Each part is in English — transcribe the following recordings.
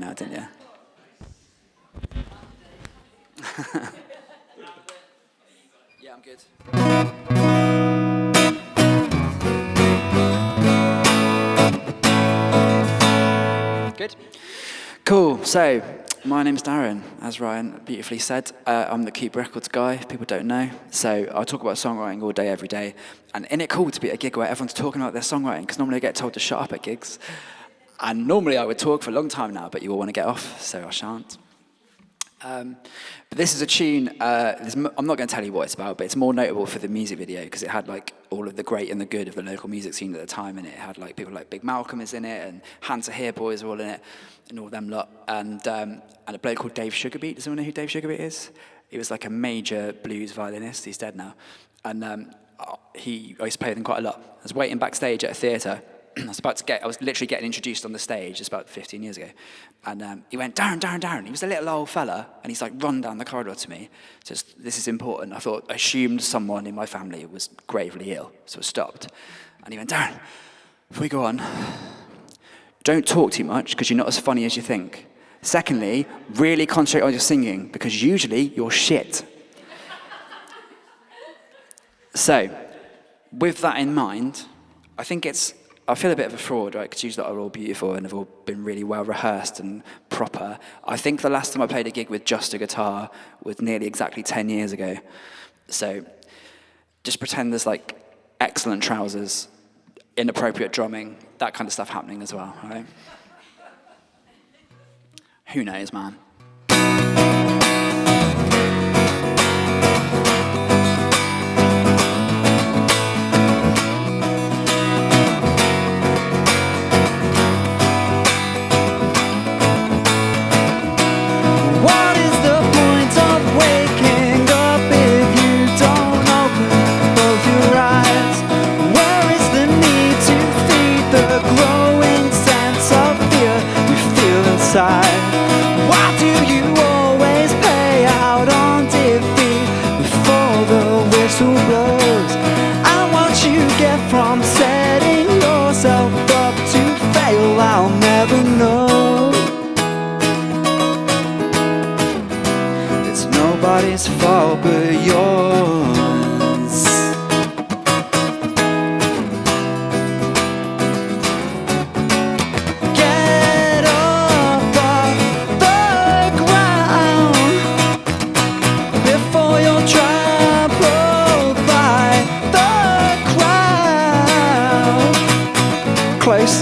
now, didn't you? Yeah, I'm good. Good. Cool. So, my name's Darren, as Ryan beautifully said. I'm the Cube Records guy, if people don't know. So I talk about songwriting all day, every day. And isn't it cool to be at a gig where everyone's talking about their songwriting? Because normally I get told to shut up at gigs. And normally I would talk for a long time now, but you all want to get off, so I shan't. But this is a tune, I'm not going to tell you what it's about, but it's more notable for the music video because it had like all of the great and the good of the local music scene at the time, and it had like people like Big Malcolm is in it, and Hands to Here Boys are all in it, and all them lot, and a bloke called Dave Sugarbeat. Does anyone know who Dave Sugarbeat is? He was like a major blues violinist. He's dead now, and I used to play with him quite a lot. I was waiting backstage at a theatre. I was literally getting introduced on the stage. It's about 15 years ago. And he went, Darren, Darren, Darren. He was a little old fella, and he's like run down the corridor to me. Just, this is important. I assumed someone in my family was gravely ill, so I stopped. And he went, Darren, before we go on, don't talk too much, because you're not as funny as you think. Secondly, really concentrate on your singing, because usually you're shit. So, with that in mind, I feel a bit of a fraud, right? Because you lot are all beautiful and have all been really well rehearsed and proper. I think the last time I played a gig with just a guitar was nearly exactly 10 years ago. So just pretend there's like excellent trousers, inappropriate drumming, that kind of stuff happening as well, right? Who knows, man? Why do you always pay out on defeat before the whistle blows? And what you get from setting yourself up to fail, I'll never know. It's nobody's fault but yours. Close.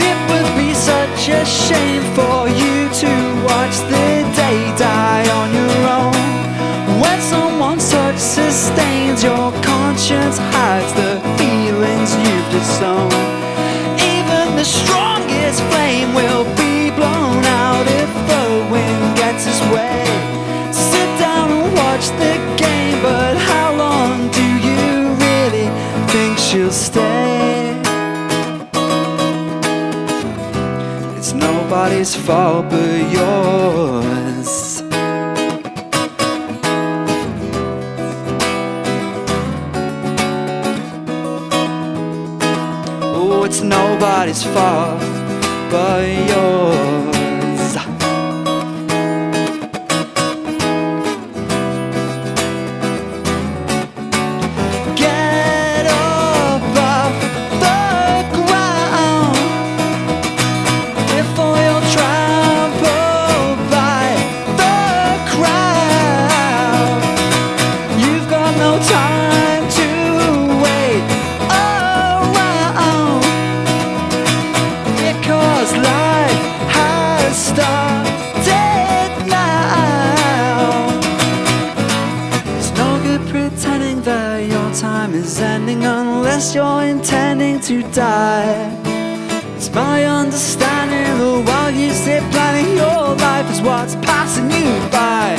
It would be such a shame for you to watch the day die on your own. When someone such sustains your conscience, hides the feelings you've disowned. The strongest flame will be blown out if the wind gets its way. Sit down and watch the game, but how long do you really think she'll stay? It's nobody's fault but yours. It's nobody's fault but yours. Get up off the ground before you're trampled by the crowd. You've got no time to wait around, because life has started now. It's no good pretending that your time is ending unless you're intending to die. It's my understanding that while you sit planning your life is what's passing you by.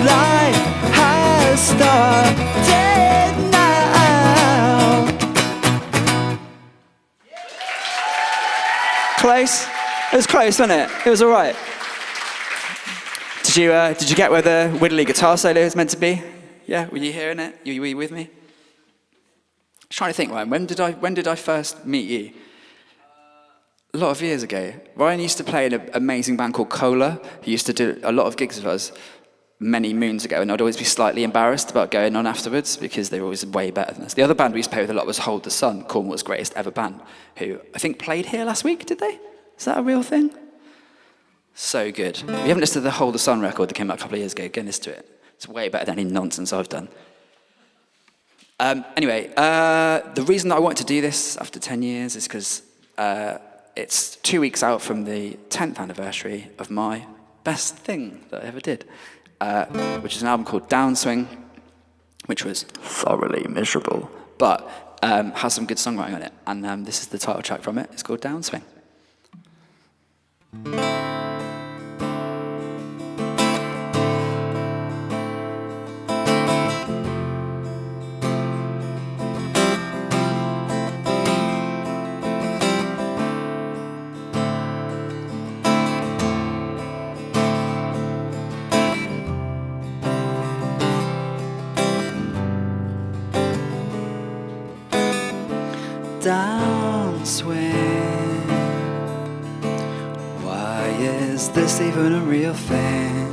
life has started now. Close? It was close, wasn't it? It was all right. Did you get where the widdly guitar solo is meant to be? Yeah, were you hearing it? Were you with me? I was trying to think, Ryan, when did I first meet you? A lot of years ago. Ryan used to play in an amazing band called Cola. He used to do a lot of gigs with us many moons ago, and I'd always be slightly embarrassed about going on afterwards because they were always way better than us. The other band we used to play with a lot was Hold the Sun, Cornwall's greatest ever band, who I think played here last week, did they? Is that a real thing? So good. If you haven't listened to the Hold the Sun record that came out a couple of years ago, go and listen to it. It's way better than any nonsense I've done. Anyway, the reason that I wanted to do this after 10 years is because it's 2 weeks out from the 10th anniversary of my best thing that I ever did, which is an album called Downswing, which was thoroughly miserable, but has some good songwriting on it. And this is the title track from it. It's called Downswing. Downswing. Why is this even a real thing?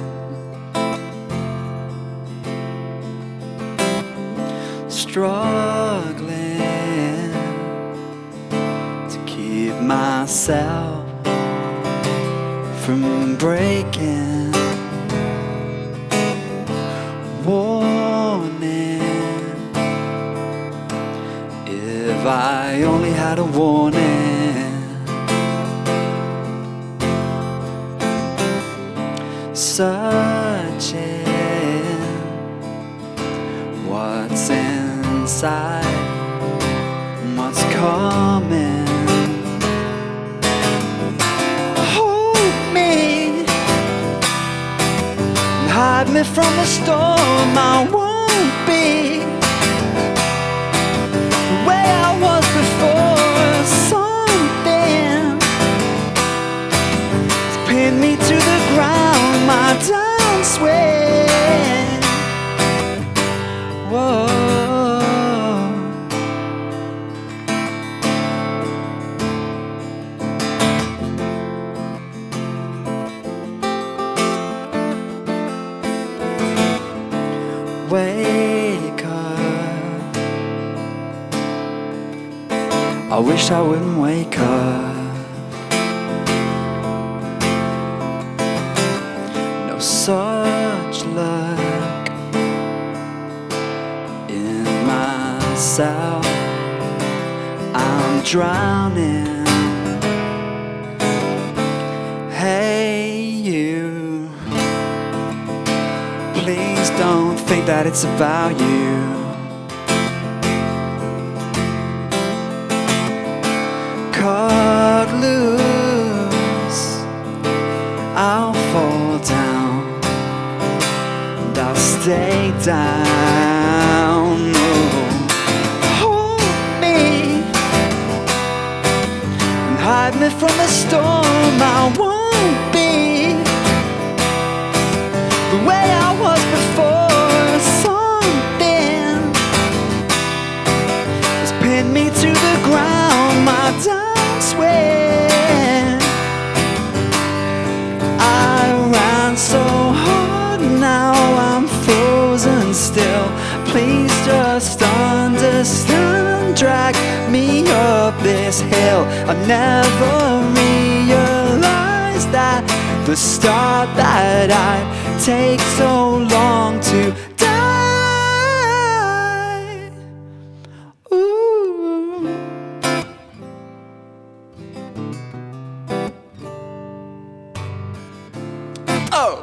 Struggling to keep myself from breaking. Warning. If I only had a warning. Searching what's inside, what's coming. Hold me and hide me from the storm. I won't be way I was before. Something has pinned me to the ground. My downswing. Whoa. Wake up. I wish I wouldn't wake up. No such luck in myself. I'm drowning. Hey you, please don't think that it's about you. Cut loose, I'll fall down and I'll stay down. Hold me and hide me from the storm. I won't be the way I was before. Something has pinned me to the ground. My downswing. I ran so hard, now I'm frozen still. Please just understand. Drag me up this hill. I never realized that the start that I'd take so long to die. Ooh. Oh.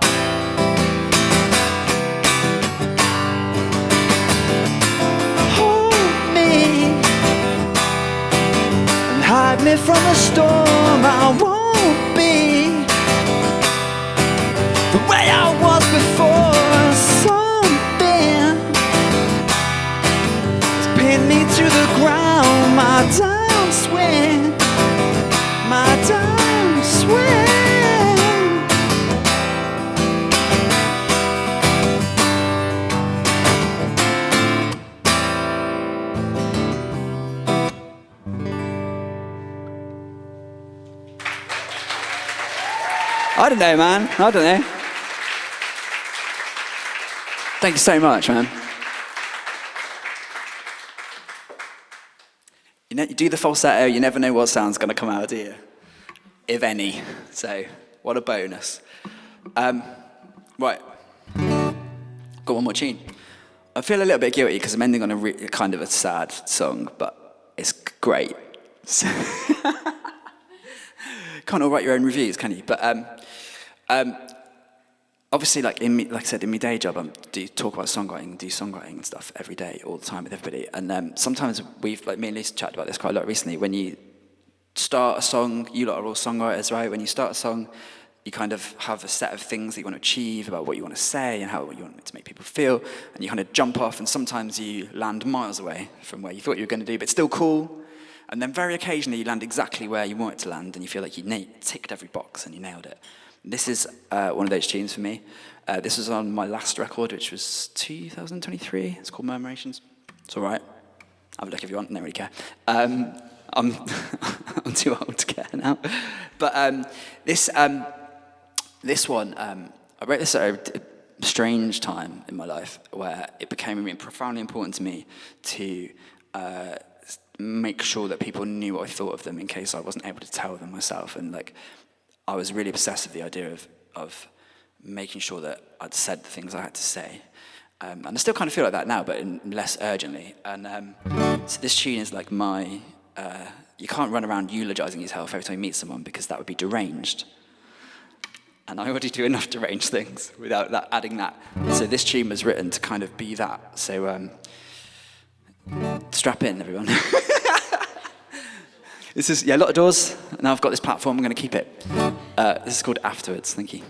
Hold me and hide me from the storm. I won't be the way I was before. I don't know, man. I don't know. Thank you so much, man. You know, you do the falsetto, you never know what sound's going to come out, do you? If any. So, what a bonus. Right. Got one more tune. I feel a little bit guilty because I'm ending on a kind of a sad song, but it's great. So can't all write your own reviews, can you? But obviously, like I said, in my day job, I do talk about songwriting, do songwriting and stuff every day, all the time with everybody. And sometimes me and Lisa chatted about this quite a lot recently. When you start a song, you lot are all songwriters, right? When you start a song, you kind of have a set of things that you want to achieve about what you want to say and how you want it to make people feel, and you kind of jump off, and sometimes you land miles away from where you thought you were going to do, but still cool. And then very occasionally you land exactly where you want it to land, and you feel like you ticked every box and you nailed it. This is one of those tunes for me. This was on my last record, which was 2023. It's called Murmurations. It's all right. Have a look if you want. I don't really care. I'm too old to care now. But this one, I wrote this at a strange time in my life where it became really profoundly important to me to make sure that people knew what I thought of them in case I wasn't able to tell them myself. And like, I was really obsessed with the idea of making sure that I'd said the things I had to say. And I still kind of feel like that now, but less urgently. And so this tune is like my... you can't run around eulogizing yourself every time you meet someone because that would be deranged. And I already do enough deranged things without adding that. So this tune was written to kind of be that. So strap in, everyone. This is, a lot of doors. Now I've got this platform, I'm going to keep it. This is called Afterwards. Thank you.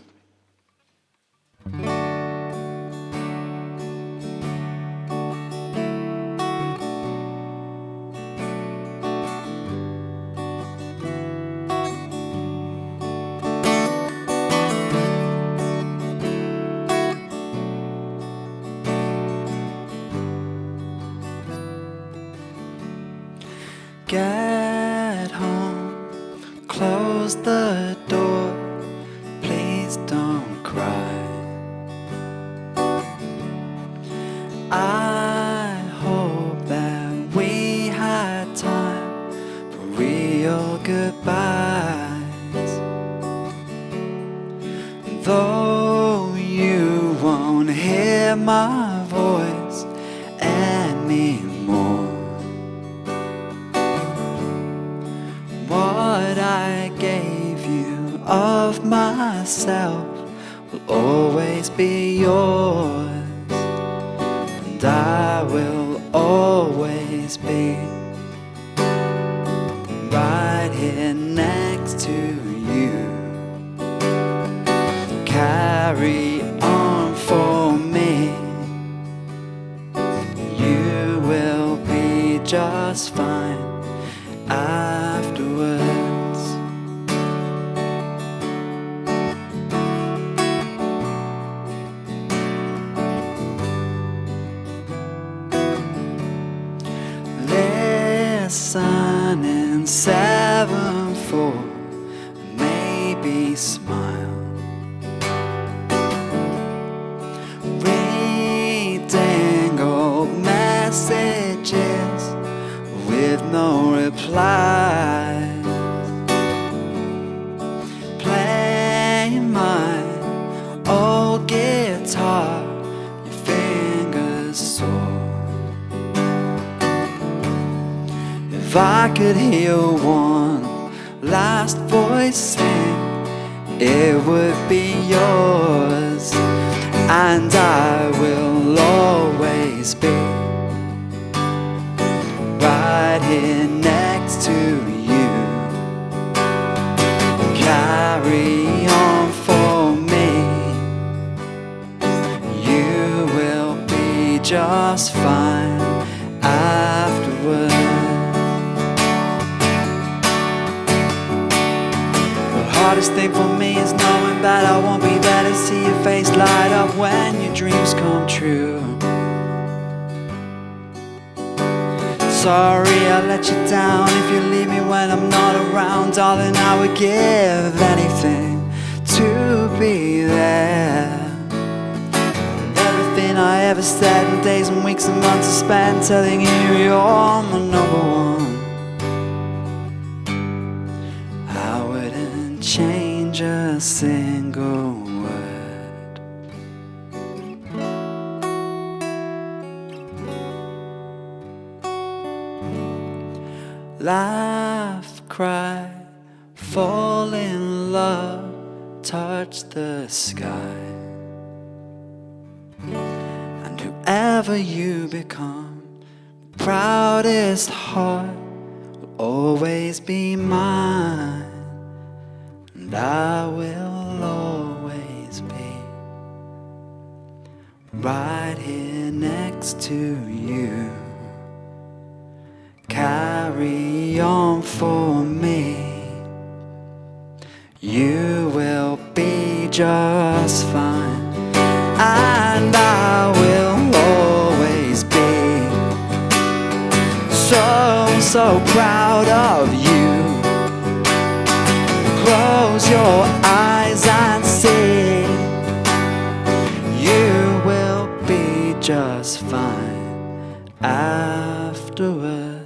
Get home, close the door, please don't cry. I hope that we had time for real goodbyes. Though you won't hear my voice anymore, what I gave you of myself will always be yours, and I will always be right here next to you. Carry on for me, you will be just fine afterwards. Listen in 7/4, maybe smile. Reading old messages with no replies, playing my old guitar, your fingers sore. If I could hear one last voice sing, it would be yours, and I will always be right here next to you. Carry on for me, you will be just fine afterwards. The hardest thing for me is knowing that I won't be there to see your face light up when your dreams come true. Sorry I let you down if you leave me when I'm not around. Darling, I would give anything to to be there. Everything I ever said in days and weeks and months I spent telling you you're my number one. I wouldn't change a single word. Laugh, cry, fall in love, touch the sky. And whoever you become, the proudest heart will always be mine. And I will always be right here next to you. Carry on for me. You will be just fine. And I will always be so proud of you. Close your eyes and see. You will be just fine afterwards.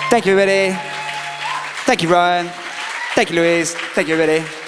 Thank you, everybody. Thank you, Ryan. Thank you, Louise. Thank you, everybody.